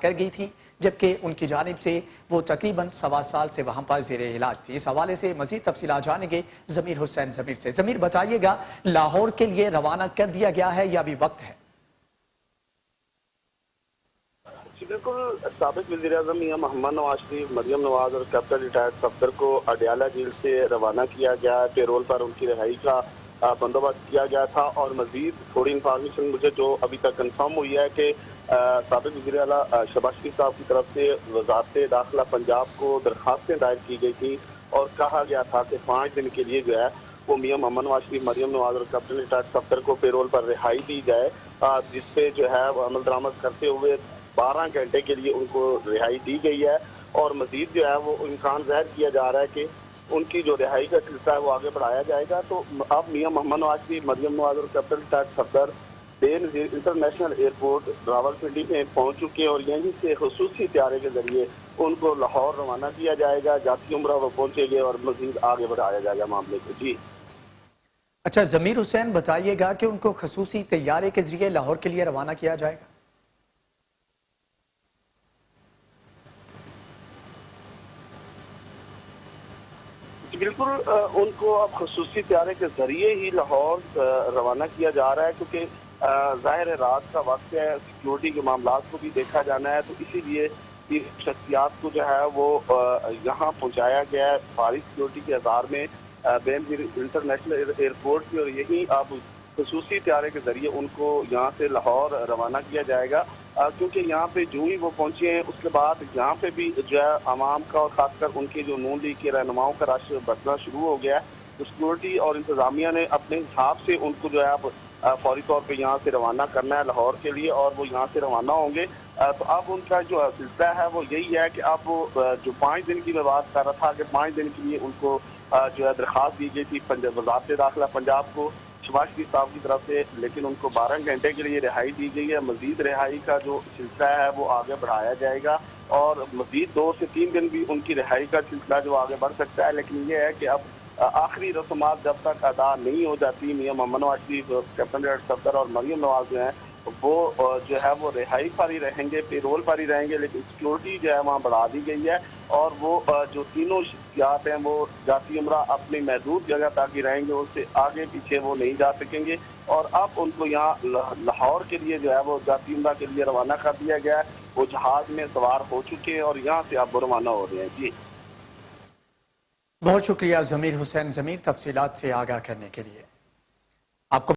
کر گئی تھی، جبکہ ان کی جانب سے وہ تقریباً 1.25 سال سے وہاں پر زیر علاج تھی۔ اس حوالے سے مزید تفصیلات جانیں گے ضمیر حسین ضمیر سے۔ ضمیر بتائیے گا، لاہور کے لیے روانہ کر دیا گیا ہے یا ابھی وقت ہے؟ بالکل، سابق وزیر اعظم میاں محمد نواز شریف، مریم نواز اور کیپٹن ریٹائرڈ صفدر کو اڈیالہ جیل سے روانہ کیا گیا ہے۔ پیرول پر ان کی رہائی کا بندوبست کیا گیا تھا، اور مزید تھوڑی انفارمیشن مجھے جو ابھی تک کنفرم ہوئی ہے کہ سابق وزیر اعلیٰ شہباز شریف صاحب کی طرف سے وزارت داخلہ پنجاب کو درخواستیں دائر کی گئی تھی، اور کہا گیا تھا کہ 5 دن کے لیے جو ہے وہ میاں محمد نواز شریف، مریم نواز اور کیپٹن ریٹائرڈ صفدر کو پیرول پر رہائی دی جائے، جس پہ جو ہے وہ عمل درآمد کرتے ہوئے 12 گھنٹے کے لیے ان کو رہائی دی گئی ہے، اور مزید جو ہے وہ امکان ظاہر کیا جا رہا ہے کہ ان کی جو رہائی کا سلسلہ ہے وہ آگے بڑھایا جائے گا۔ تو اب میاں محمد نواز شریف، مریم نواز اور کیپٹن ریٹائرڈ صفدر بے نظیر انٹرنیشنل ایئرپورٹ راولپنڈی میں پہنچ چکے ہیں، اور یہیں سے خصوصی طیارے کے ذریعے ان کو لاہور روانہ کیا جائے گا۔ جاتی عمرہ وہ پہنچے گے اور مزید آگے بڑھایا جائے گا معاملے کو۔ جی اچھا ضمیر حسین، بتائیے گا کہ ان کو خصوصی طیارے کے ذریعے لاہور کے لیے روانہ کیا جائے گا؟ بالکل، ان کو اب خصوصی طیارے کے ذریعے ہی لاہور روانہ کیا جا رہا ہے، کیونکہ ظاہر رات کا وقت ہے، سیکیورٹی کے معاملات کو بھی دیکھا جانا ہے، تو اسی لیے شخصیات کو جو ہے وہ یہاں پہنچایا گیا ہے بھاری سیکیورٹی کے اظہار میں بے نظیر انٹرنیشنل ایئرپورٹ کی، اور یہی اب خصوصی طیارے کے ذریعے ان کو یہاں سے لاہور روانہ کیا جائے گا، کیونکہ یہاں پہ جو ہی وہ پہنچے ہیں اس کے بعد یہاں پہ بھی جو ہے عوام کا اور خاص کر ان کے جو نون لیگ کے رہنماؤں کا رش بڑھنا شروع ہو گیا ہے۔ تو سیکورٹی اور انتظامیہ نے اپنے حساب سے ان کو جو ہے اب فوری طور پہ یہاں سے روانہ کرنا ہے لاہور کے لیے، اور وہ یہاں سے روانہ ہوں گے۔ تو اب ان کا جو سلسلہ ہے وہ یہی ہے کہ اب جو 5 دن کی میں بات کر رہا تھا کہ 5 دن کے لیے ان کو جو ہے درخواست دی گئی تھی وزارت داخلہ پنجاب کو شہباز شریف صاحب کی طرف سے، لیکن ان کو 12 گھنٹے کے لیے رہائی دی گئی ہے۔ مزید رہائی کا جو سلسلہ ہے وہ آگے بڑھایا جائے گا، اور مزید 2 سے 3 دن بھی ان کی رہائی کا سلسلہ جو آگے بڑھ سکتا ہے، لیکن یہ ہے کہ اب آخری رسومات جب تک ادا نہیں ہو جاتی، میاں محمد نواز شریف، کیپٹن ریٹائرڈ صفدر اور مریم نواز جو ہیں وہ جو ہے وہ رہائی پر ہی رہیں گے، پیرول پر ہی رہیں گے، لیکن سیکیورٹی جو ہے وہاں بڑھا دی گئی ہے، اور وہ جو تینوں شخصیات ہیں وہ جاتی عمرہ اپنی محدود جگہ تک ہی رہیں گے، اس سے آگے پیچھے وہ نہیں جا سکیں گے، اور اب ان کو یہاں لاہور کے لیے جو ہے وہ جاتی عمرہ کے لیے روانہ کر دیا گیا ہے۔ وہ جہاز میں سوار ہو چکے ہیں اور یہاں سے اب روانہ ہو رہے ہیں۔ جی بہت شکریہ ضمیر حسین ضمیر، تفصیلات سے آگاہ کرنے کے لیے۔